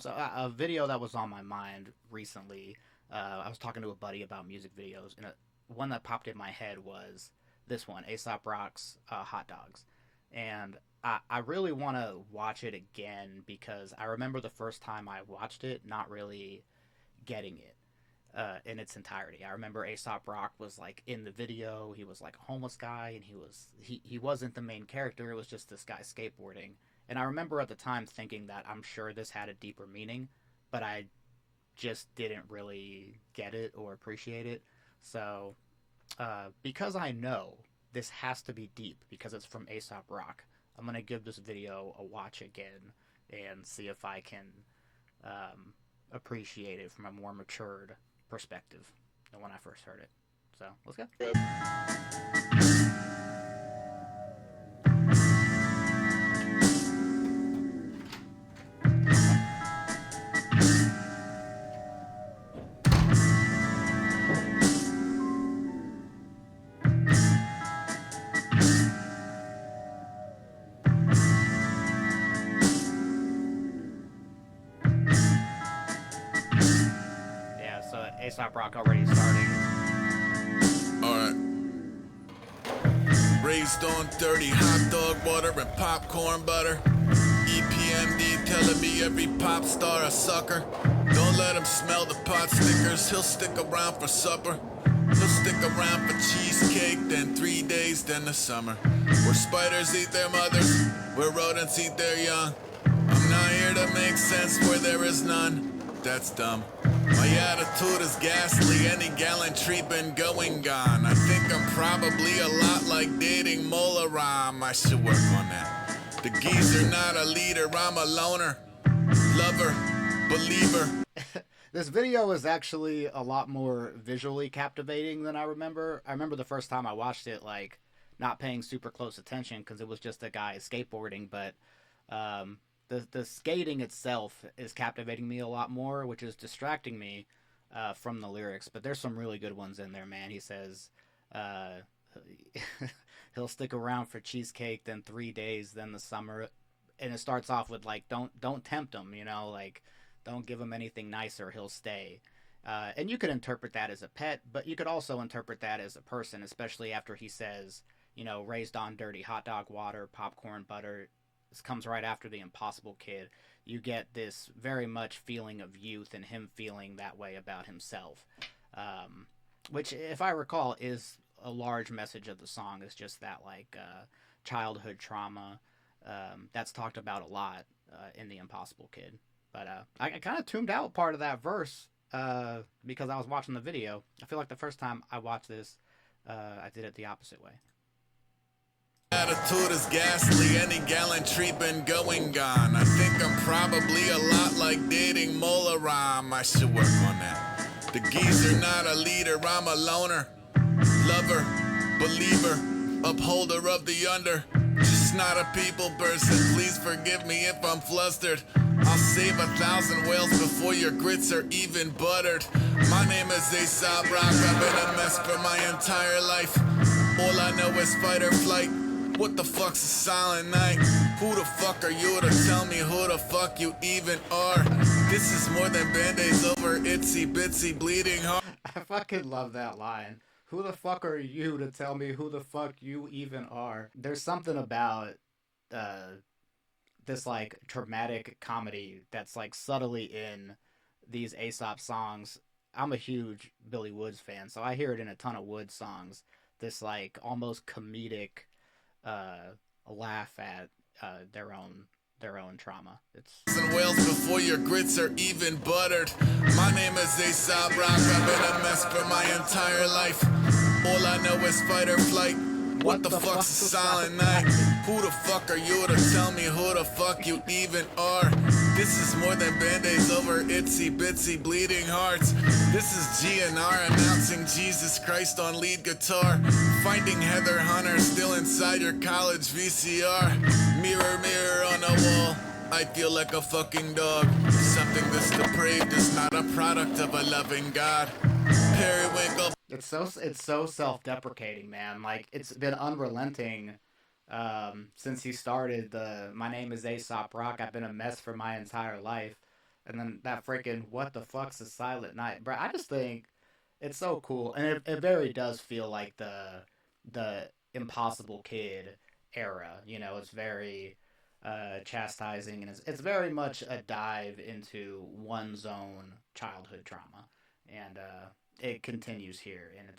So a video that was on my mind recently, I was talking to a buddy about music videos, and one that popped in my head was this one, Aesop Rock's Hot Dogs. And I really want to watch it again because I remember the first time I watched it not really getting it in its entirety. I remember Aesop Rock was like in the video. He was like a homeless guy, and he wasn't the main character. It was just this guy skateboarding. And I remember at the time thinking that I'm sure this had a deeper meaning, but I just didn't really get it or appreciate it. So because I know this has to be deep because it's from Aesop Rock, I'm gonna give this video a watch again and see if I can um, appreciate it from a more matured perspective than when I first heard it. So let's go. Yeah, so Aesop Rock already starting. Alright. Raised on dirty hot dog water and popcorn butter. EPMD telling me every pop star a sucker. Don't let him smell the pot stickers, he'll stick around for supper. He'll stick around for cheesecake, then 3 days, then the summer. Where spiders eat their mothers, where rodents eat their young. I'm not here to make sense where there is none. That's dumb. My attitude is ghastly, any gallantry been going gone. I think I'm probably a lot like dating Mola Ram. I should work on that. The geezer not a leader, I'm a loner. Lover, believer. This video is actually a lot more visually captivating than I remember. I remember the first time I watched it, like, not paying super close attention because it was just a guy skateboarding, but the skating itself is captivating me a lot more, which is distracting me from the lyrics. But there's some really good ones in there, man. He says uh, he'll stick around for cheesecake, then 3 days, then the summer, and it starts off with like, don't tempt him, you know, like don't give him anything nicer, he'll stay. And you could interpret that as a pet, but you could also interpret that as a person, especially after he says, you know, raised on dirty hot dog water, popcorn butter. This comes right after the Impossible Kid. You get this very much feeling of youth and him feeling that way about himself, which, if I recall, is a large message of the song. Is just that like childhood trauma that's talked about a lot in the Impossible Kid. But I kind of tuned out part of that verse because I was watching the video. I feel like the first time I watched this, I did it the opposite way. Attitude is ghastly, any gallantry been going gone. I think I'm probably a lot like dating Mola Ram. I should work on that. The geezer not a leader, I'm a loner. Lover, believer, upholder of the under. Just not a people person, please forgive me if I'm flustered. I'll save 1,000 whales before your grits are even buttered. My name is Aesop Rock, I've been a mess for my entire life. All I know is fight or flight. What the fuck's a silent night? Who the fuck are you to tell me who the fuck you even are? This is more than band-aids over itsy bitsy bleeding heart. I fucking love that line. Who the fuck are you to tell me who the fuck you even are? There's something about this like dramatic comedy that's like subtly in these Aesop songs. I'm a huge Billy Woods fan, so I hear it in a ton of Woods songs. This like almost comedic laugh at their own trauma. It's And whales before your grits are even buttered. My name is Aesop Rock, I've been a mess for my entire life. All I know is fight or flight. What the fuck's a silent night? Who the fuck are you to tell me who the fuck you even are? This is more than band-aids over itsy bitsy bleeding hearts. This is GNR announcing Jesus Christ on lead guitar. Finding Heather Hunter still inside your college VCR. Mirror, mirror on the wall, I feel like a fucking dog. Something this depraved is not a product of a loving God. Periwinkle. it's so self-deprecating, man. Like it's been unrelenting since he started the "My name is Aesop Rock. I've been a mess for my entire life." And then that freaking what the fuck's a silent night, bro. I just think it's so cool, and it very does feel like the Impossible Kid era. You know, it's very chastising, and it's very much a dive into one's own childhood trauma, and it continues here, and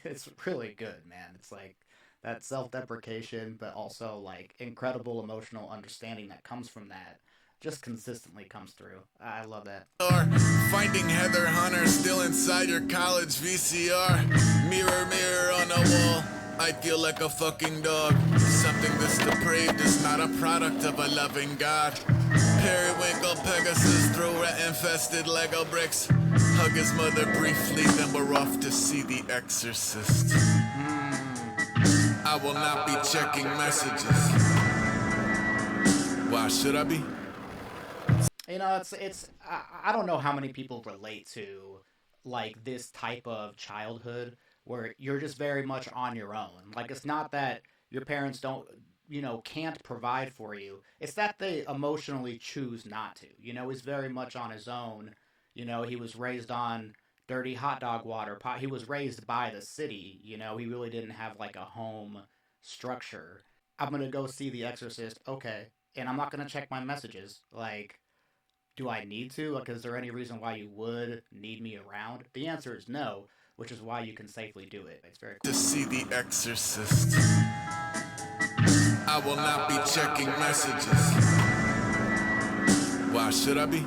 it's really good, man. It's like that self-deprecation, but also like incredible emotional understanding that comes from that just consistently comes through. I love that. Or finding Heather Hunter still inside your college VCR. Mirror, mirror on the wall. I feel like a fucking dog. Something this depraved is not a product of a loving God. Periwinkle Pegasus throw rat-infested Lego bricks. Hug his mother briefly, then we're off to see The Exorcist. I will not be checking messages. Why should I be? You know, I don't know how many people relate to like this type of childhood where you're just very much on your own. Like it's not that your parents don't, can't provide for you. It's that they emotionally choose not to. You know, he's very much on his own. You know, he was raised on dirty hot dog water pot. He was raised by the city. You know, he really didn't have like a home structure. I'm going to go see The Exorcist. Okay. And I'm not going to check my messages. Like, do I need to? Like, is there any reason why you would need me around? The answer is no, which is why you can safely do it. It's very cool. To see The Exorcist. I will not be checking messages. Why should I be?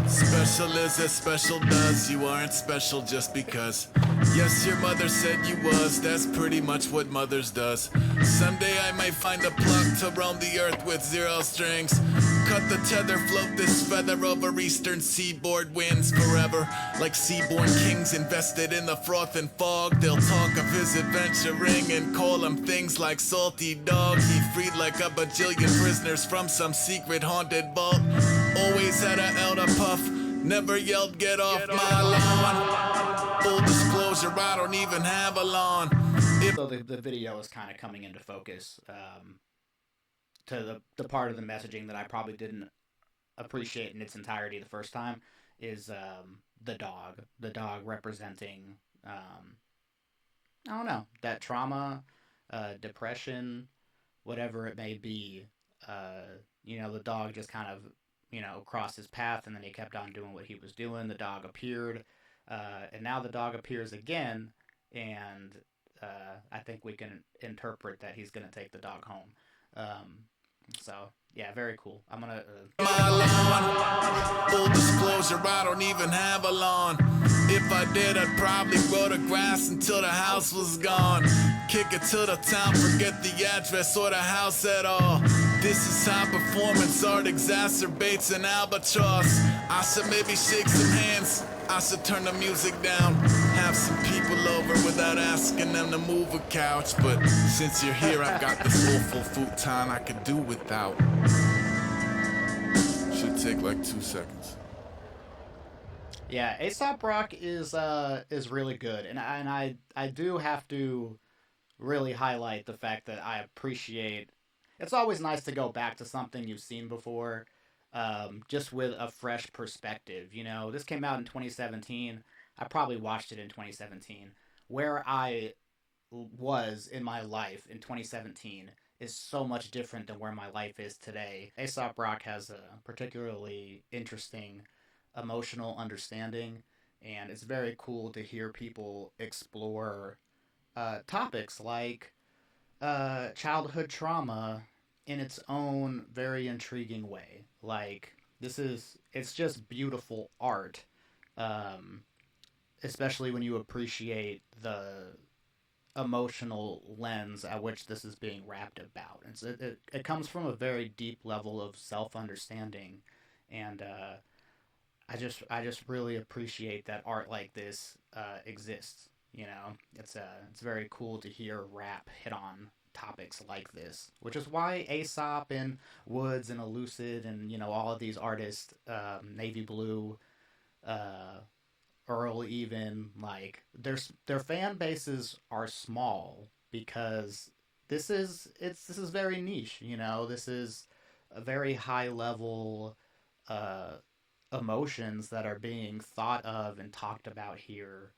Special is as special does. You aren't special just because. Yes, your mother said you was. That's pretty much what mothers does. Someday I might find a plug to roam the earth with 0 strings. Cut the tether, float this feather over eastern seaboard winds forever. Like seaborn kings invested in the froth and fog. They'll talk of his adventuring and call him things like salty dog. He freed like a bajillion prisoners from some secret haunted vault. Always had a elder puff, never yelled get off my lawn. Full disclosure, I don't even have a lawn. So the video is kind of coming into focus to the part of the messaging that I probably didn't appreciate in its entirety the first time is the dog. The dog representing, I don't know, that trauma, depression, whatever it may be. The dog just kind of, crossed his path, and then he kept on doing what he was doing. The dog appeared, and now the dog appears again, and I think we can interpret that he's going to take the dog home. So, yeah, very cool. I'm going to... My lawn. Full disclosure, I don't even have a lawn. If I did, I'd probably grow the grass until the house was gone. Kick it to the town, forget the address or the house at all. This is how performance art exacerbates an albatross. I should maybe shake some hands. I should turn the music down. Have some people over without asking them to move a couch. But since you're here, I've got this awful futon I could do without. Should take like 2 seconds. Yeah, Aesop Rock is really good, and I do have to really highlight the fact that I appreciate. It's always nice to go back to something you've seen before, just with a fresh perspective. You know, this came out in 2017. I probably watched it in 2017. Where I was in my life in 2017 is so much different than where my life is today. Aesop Rock has a particularly interesting emotional understanding, and it's very cool to hear people explore topics like childhood trauma in its own very intriguing way. Like it's just beautiful art, um, especially when you appreciate the emotional lens at which this is being rapped about. It comes from a very deep level of self understanding, and I just really appreciate that art like this exists. You know, it's very cool to hear rap hit on topics like this, which is why Aesop and Woods and Elucid and all of these artists, Navy Blue, uh, Earl, even like their fan bases are small because this is very niche. You know, this is a very high level uh, emotions that are being thought of and talked about here,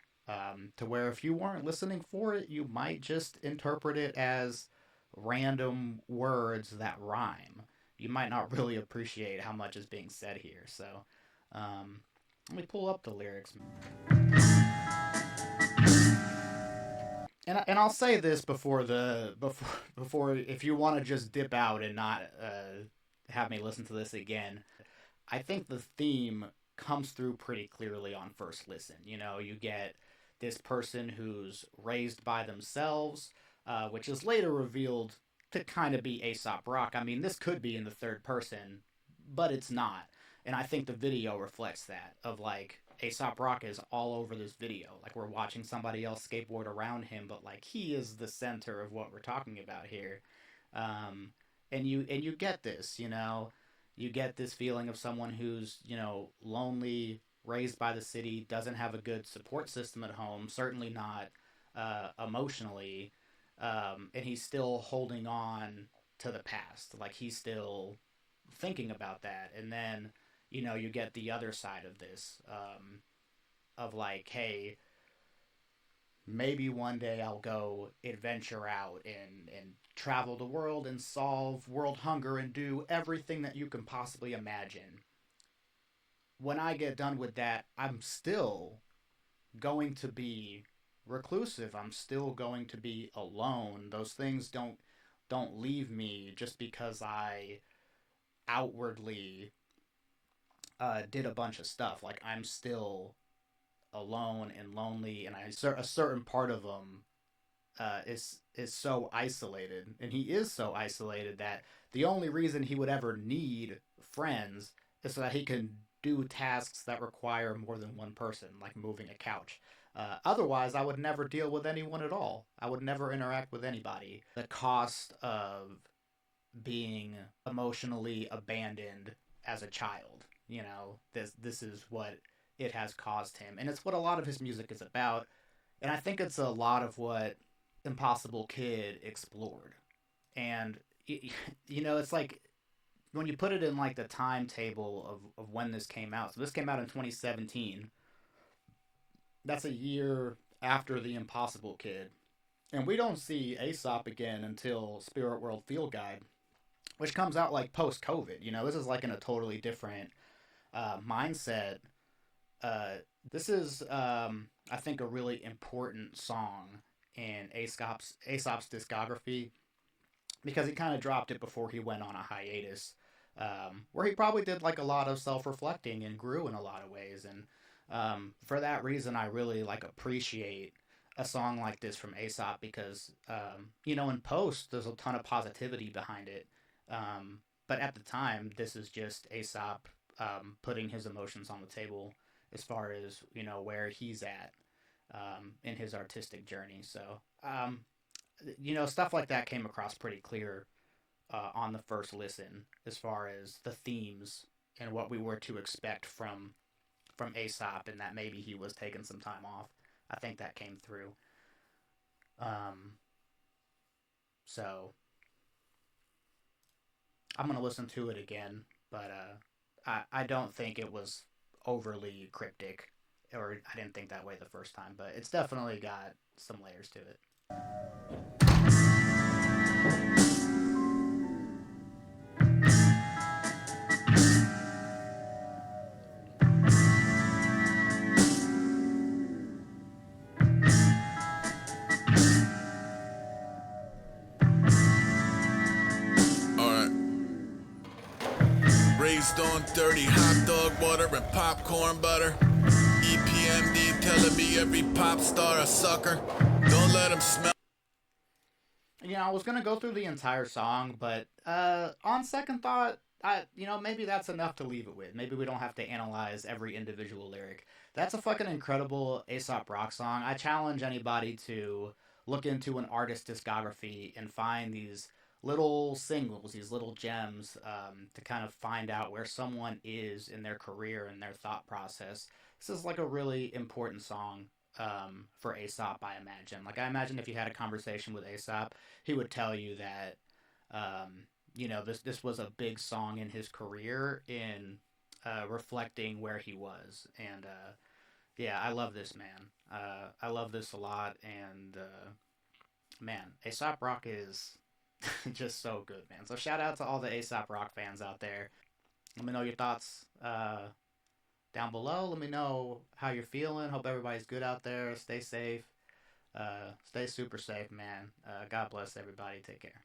to where if you weren't listening for it, you might just interpret it as random words that rhyme. You might not really appreciate how much is being said here. So, um, let me pull up the lyrics. And I'll say this before if you want to just dip out and not have me listen to this again, I think the theme comes through pretty clearly on first listen. You know, you get this person who's raised by themselves, which is later revealed to kind of be Aesop Rock. I mean, this could be in the third person, but it's not. And I think the video reflects that of like Aesop Rock is all over this video. Like we're watching somebody else skateboard around him, but like he is the center of what we're talking about here. Um, and you get this, you know, you get this feeling of someone who's, you know, lonely, raised by the city, doesn't have a good support system at home, certainly not emotionally, and he's still holding on to the past. Like he's still thinking about that. And then, you know, you get the other side of this, of like, hey, maybe one day I'll go adventure out and travel the world and solve world hunger and do everything that you can possibly imagine. When I get done with that, I'm still going to be reclusive. I'm still going to be alone. Those things don't leave me just because I outwardly did a bunch of stuff. Like I'm still alone and lonely, and a certain part of him is so isolated, and he is so isolated that the only reason he would ever need friends is so that he can do tasks that require more than one person, like moving a couch. Otherwise, I would never deal with anyone at all. I would never interact with anybody. The cost of being emotionally abandoned as a child. You know, this is what it has caused him, and it's what a lot of his music is about. And I think it's a lot of what Impossible Kid explored. And you know, it's like when you put it in like the timetable of when this came out. So this came out in 2017. That's a year after the Impossible Kid, and we don't see Aesop again until Spirit World Field Guide, which comes out like post COVID. You know, this is like in a totally different mindset. Uh, this is, I think, a really important song in Aesop's discography because he kind of dropped it before he went on a hiatus, where he probably did like a lot of self reflecting and grew in a lot of ways. And for that reason, I really like appreciate a song like this from Aesop because you know, in post there's a ton of positivity behind it, but at the time this is just Aesop putting his emotions on the table as far as, you know, where he's at in his artistic journey. So you know, stuff like that came across pretty clear on the first listen as far as the themes and what we were to expect from Aesop, and that maybe he was taking some time off. I think that came through. Um, so I'm gonna listen to it again, but I don't think it was overly cryptic, or I didn't think that way the first time. But it's definitely got some layers to it. Alright. Raised on dirty hot dog water and popcorn butter. EPMD telling me every pop star a sucker. Don't let him smell. Yeah, I was gonna go through the entire song, but on second thought, you know, maybe that's enough to leave it with. Maybe we don't have to analyze every individual lyric. That's a fucking incredible Aesop Rock song. I challenge anybody to look into an artist's discography and find these little singles, these little gems, to kind of find out where someone is in their career and their thought process. This is like a really important song for Aesop, I imagine. Like, I imagine if you had a conversation with Aesop, he would tell you that, you know, this was a big song in his career in reflecting where he was. And yeah, I love this man. I love this a lot. And man, Aesop Rock is just so good, man. So shout out to all the Aesop Rock fans out there. Let me know your thoughts down below. Let me know how you're feeling. Hope everybody's good out there. Stay safe. Stay super safe, man. God bless everybody. Take care.